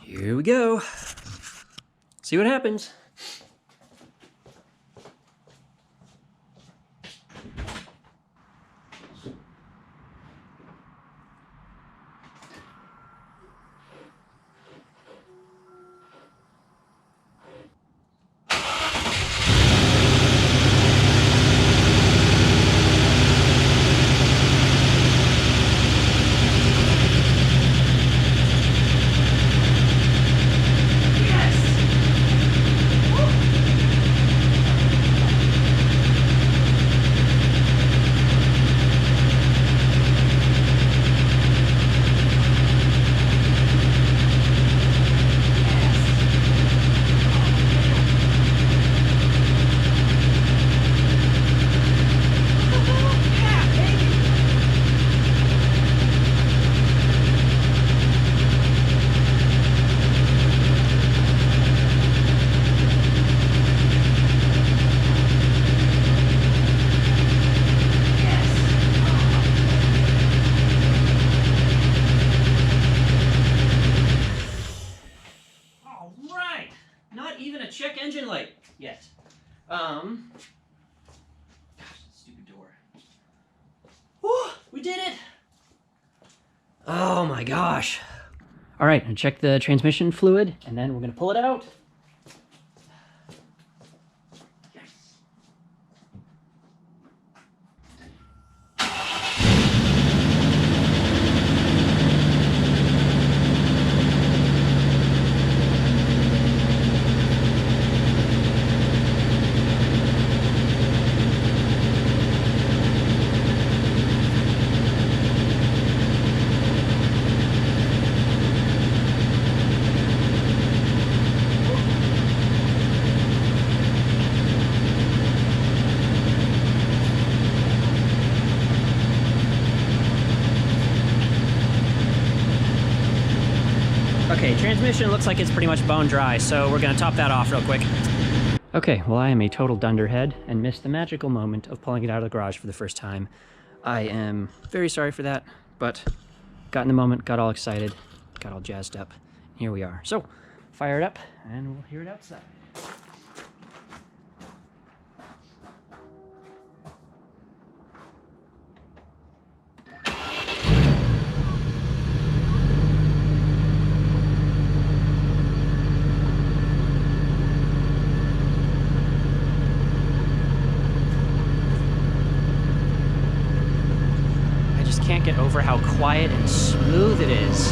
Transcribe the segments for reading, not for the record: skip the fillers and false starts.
Here we go. See what happens. Check engine light yet. Gosh, stupid door. Whew, we did it! Oh my gosh. All right, and check the transmission fluid, and then we're gonna pull it out. Okay, transmission looks like it's pretty much bone dry, so we're gonna top that off real quick. Okay, well, I am a total dunderhead and missed the magical moment of pulling it out of the garage for the first time. I am very sorry for that, but got in the moment, got all excited, got all jazzed up. Here we are. So, fire it up, and we'll hear it outside. Can't get over how quiet and smooth it is.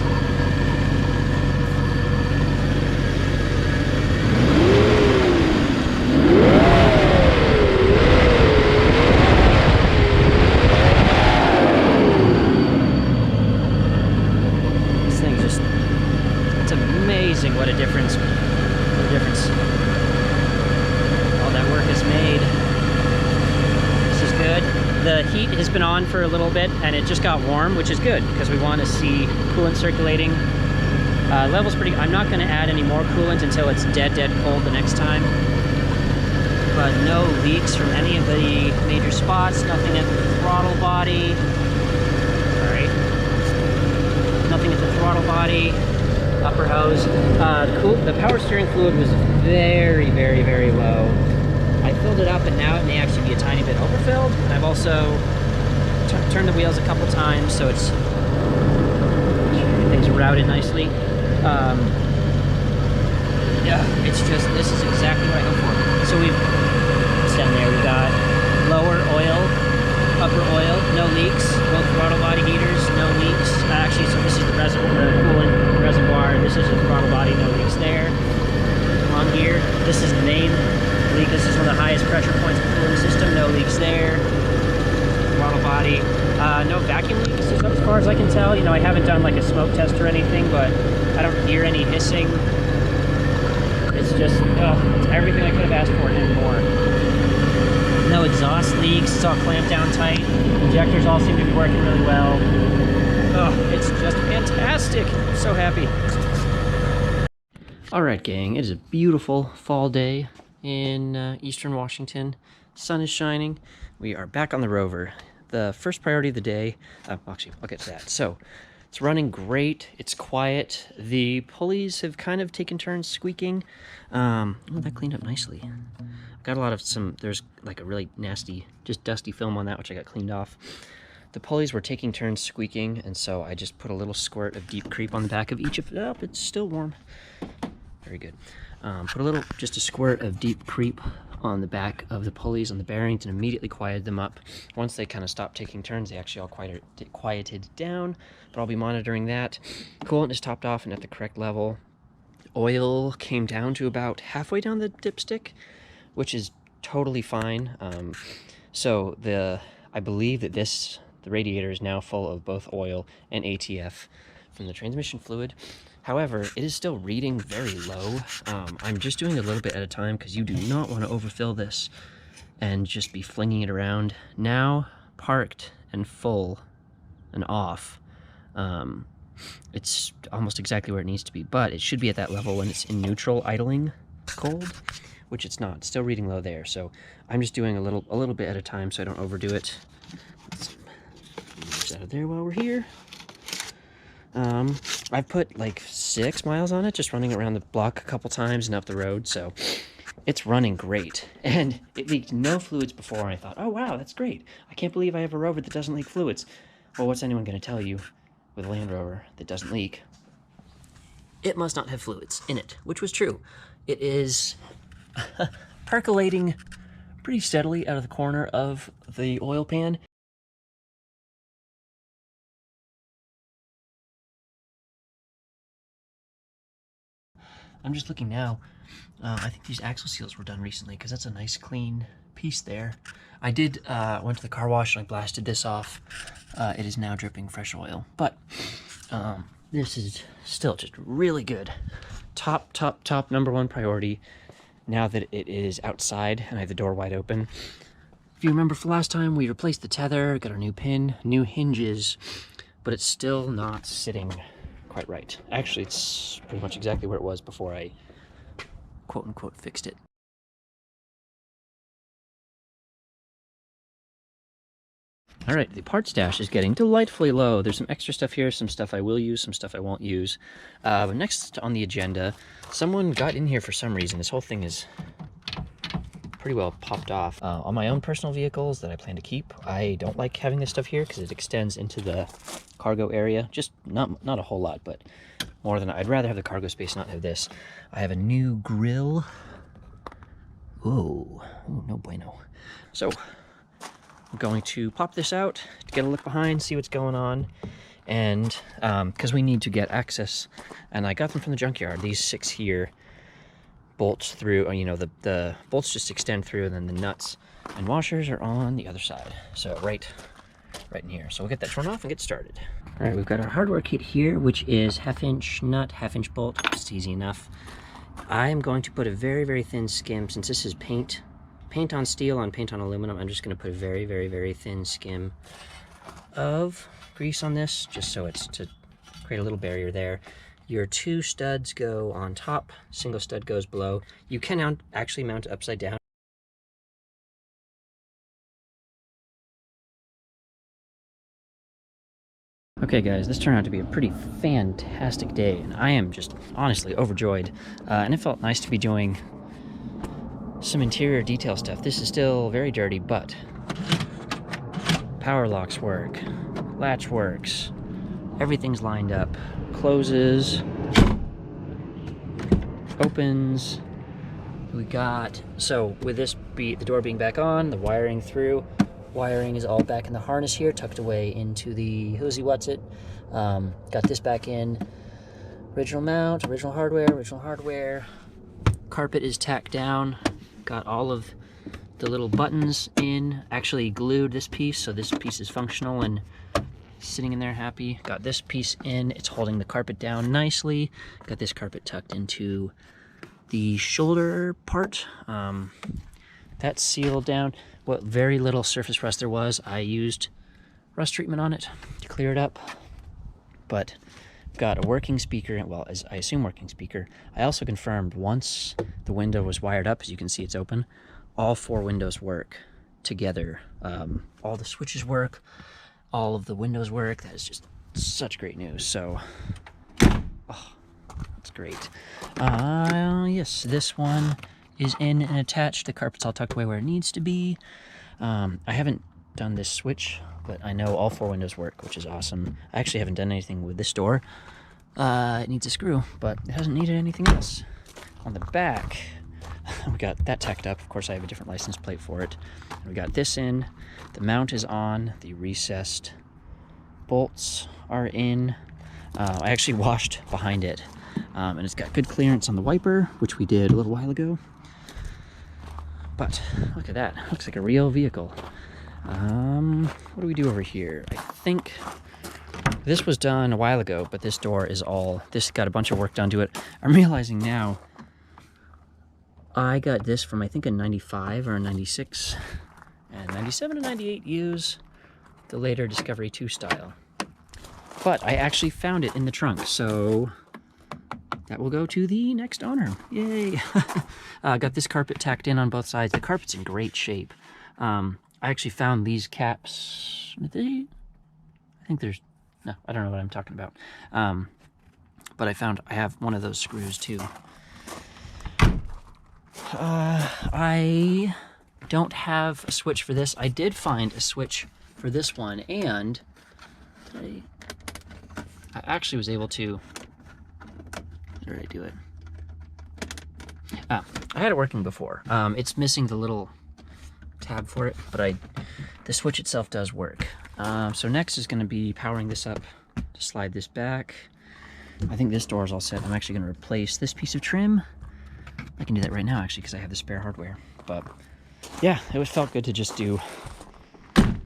This thing just, it's amazing what a difference all that work has made. This is good. The heat has been on for a little bit and it just got warm, which is good because we want to see coolant circulating. Level's pretty. I'm not going to add any more coolant until it's dead cold the next time. But no leaks from any of the major spots, nothing at the throttle body. Alright. Nothing at the throttle body, upper hose. The power steering fluid was very low. I filled it up and now it may actually be a tiny bit overfilled. And I've also turned the wheels a couple times so it's things routed nicely. Yeah, it's just, this is exactly what I hope for. So we've down there, we've got lower oil, upper oil, no leaks, both throttle body heaters, no leaks. Actually, so this is the reservoir, the coolant reservoir, this is the throttle body, no leaks there. On here, this is the main leak. This is one of the highest pressure points in the cooling system, no leaks there. Throttle body, no vacuum leaks as far as I can tell. You know, I haven't done like a smoke test or anything, but I don't hear any hissing. It's just, it's everything I could have asked for and more. No exhaust leaks, it's all clamped down tight. Injectors all seem to be working really well. Oh, it's just fantastic. I'm so happy. All right, gang, it is a beautiful fall day in Eastern Washington. Sun is shining. We are back on the Rover. The first priority of the day, actually, I'll get to that. So, It's running great. It's quiet. The pulleys have kind of taken turns squeaking. Oh, that cleaned up nicely. Got a lot of there's like a really nasty, just dusty film on that, which I got cleaned off. The pulleys were taking turns squeaking, and so I just put a little squirt of deep creep on the back of each of them. Oh, it's still warm. Very good. Put just a squirt of deep creep on the back of the pulleys on the bearings and immediately quieted them up. Once they kind of stopped taking turns, they actually all quieted down, but I'll be monitoring that. Coolant is topped off and at the correct level. Oil came down to about halfway down the dipstick, which is totally fine. I believe that the radiator is now full of both oil and ATF from the transmission fluid. However, it is still reading very low. I'm just doing a little bit at a time because you do not want to overfill this and just be flinging it around. Now, parked and full and off, it's almost exactly where it needs to be, but it should be at that level when it's in neutral idling cold, which it's not. It's still reading low there, so I'm just doing a little bit at a time so I don't overdo it. Let's move out of there while we're here. I've put like 6 miles on it, just running around the block a couple times and up the road, so it's running great. And it leaked no fluids before, and I thought, oh wow, that's great. I can't believe I have a Rover that doesn't leak fluids. Well, what's anyone going to tell you with a Land Rover that doesn't leak? It must not have fluids in it, which was true. It is percolating pretty steadily out of the corner of the oil pan. I'm just looking now. I think these axle seals were done recently because that's a nice clean piece there. I went to the car wash and I blasted this off. It is now dripping fresh oil, but this is still just really good. Top #1 priority now that it is outside and I have the door wide open. If you remember from last time, we replaced the tether, got our new pin, new hinges, but it's still not sitting quite right. Actually, it's pretty much exactly where it was before I quote-unquote fixed it. All right, the part stash is getting delightfully low. There's some extra stuff here, some stuff I will use, some stuff I won't use. But next on the agenda, someone got in here for some reason. This whole thing is pretty well popped off. On my own personal vehicles that I plan to keep, I don't like having this stuff here because it extends into the cargo area. Just not a whole lot, but more than I'd rather have the cargo space, not have this. I have a new grill. Ooh, no bueno. So I'm going to pop this out to get a look behind, see what's going on, and because we need to get access, and I got them from the junkyard. These 6 here bolts through, you know, the bolts just extend through, and then the nuts and washers are on the other side. So right in here. So we'll get that torn off and get started. All right, we've got our hardware kit here, which is 1/2" nut, 1/2" bolt. It's easy enough. I am going to put a very, very thin skim, since this is paint on steel on paint on aluminum. I'm just going to put a very, very, very thin skim of grease on this, just so it's to create a little barrier there. Your 2 studs go on top, single stud goes below. You can actually mount it upside down. Okay guys, this turned out to be a pretty fantastic day, and I am just honestly overjoyed. And it felt nice to be doing some interior detail stuff. This is still very dirty, but power locks work, latch works, everything's lined up, closes, opens. We got, so with the door being back on, the wiring through, wiring is all back in the harness here, tucked away into the who's what's it. Got this back in, original mount, original hardware. Carpet is tacked down. Got all of the little buttons in, actually glued this piece, so this piece is functional and sitting in there happy. Got this piece in, it's holding the carpet down nicely. Got this carpet tucked into the shoulder part. That's sealed down. What very little surface rust there was, I used rust treatment on it to clear it up. But got a working speaker, well, as I assume working speaker. I also confirmed once the window was wired up, as you can see it's open, all 4 windows work together. All the switches work, all of the windows work. That is just such great news. So, oh, that's great. Yes, this one is in and attached. The carpet's all tucked away where it needs to be. I haven't done this switch, but I know all 4 windows work, which is awesome. I actually haven't done anything with this door. It needs a screw, but it hasn't needed anything else. On the back, we got that tacked up. Of course, I have a different license plate for it. We got this in. The mount is on. The recessed bolts are in. I actually washed behind it, and it's got good clearance on the wiper, which we did a little while ago. But look at that. Looks like a real vehicle. What do we do over here? I think this was done a while ago, but this door is all... This got a bunch of work done to it. I'm realizing now I got this from, I think, a 95 or a 96. And 97 and 98 use the later Discovery 2 style. But I actually found it in the trunk, so that will go to the next owner. Yay! Got this carpet tacked in on both sides. The carpet's in great shape. I actually found these caps. I think there's... No, I don't know what I'm talking about. But I have one of those screws too. I don't have a switch for this. I did find a switch for this one, and I actually was able to... How did I do it? I had it working before. It's missing the little tab for it, but the switch itself does work. So next is going to be powering this up to slide this back. I think this door is all set. I'm actually going to replace this piece of trim. I can do that right now, actually, because I have the spare hardware. But yeah, it felt good to just do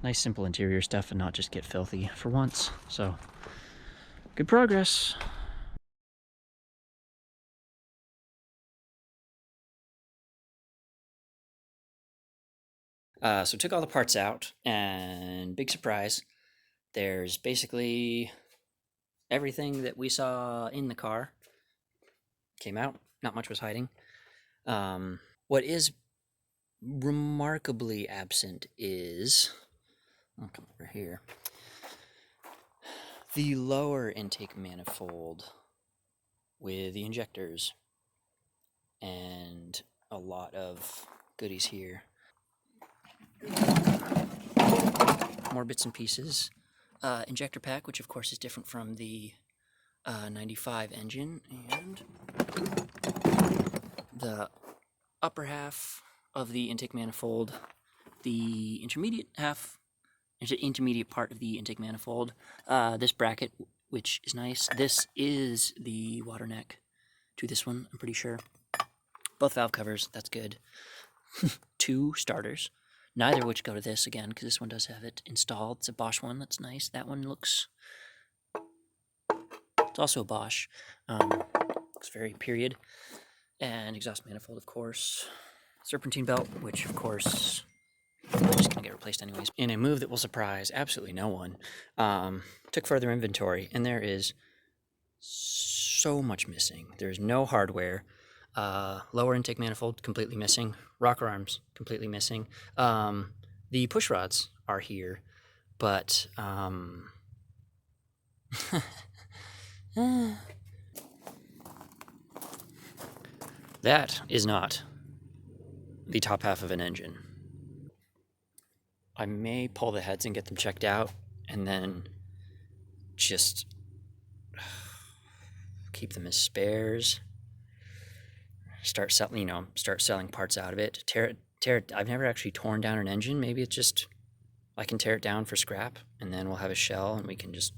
nice, simple interior stuff and not just get filthy for once. So good progress. So took all the parts out, and big surprise, there's basically everything that we saw in the car came out. Not much was hiding. What is remarkably absent is, I'll come over here, the lower intake manifold with the injectors and a lot of goodies here. More bits and pieces. Injector pack, which of course is different from the 95 engine, and the upper half of the intake manifold, the intermediate part of the intake manifold, this bracket, which is nice. This is the water neck to this one, I'm pretty sure. Both valve covers, that's good. 2 starters. Neither of which go to this, again, because this one does have it installed. It's a Bosch one, that's nice. That one looks... It's also a Bosch. Looks very period. And exhaust manifold, of course. Serpentine belt, which, of course, I'm just going to get replaced anyways. In a move that will surprise absolutely no one, took further inventory, and there is so much missing. There's no hardware. Lower intake manifold completely missing. Rocker arms completely missing. The push rods are here, but that is not the top half of an engine. I may pull the heads and get them checked out, and then just keep them as spares. Start selling parts out of it. Tear it. I've never actually torn down an engine. Maybe it's just I can tear it down for scrap, and then we'll have a shell, and we can just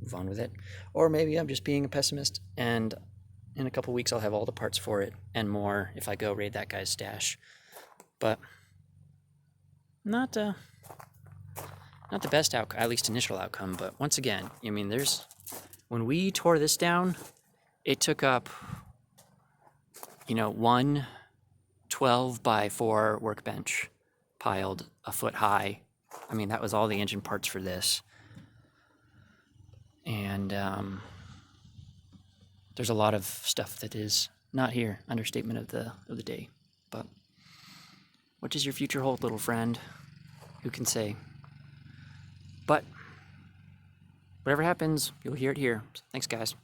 move on with it. Or maybe I'm just being a pessimist, and in a couple weeks I'll have all the parts for it and more if I go raid that guy's stash. But not the best outcome, at least initial outcome. But once again, I mean, when we tore this down, it took up, one 12 by 4 workbench piled a foot high. I mean, that was all the engine parts for this. And there's a lot of stuff that is not here. Understatement of the day. But what does your future hold, little friend? Who can say? But whatever happens, you'll hear it here. Thanks, guys.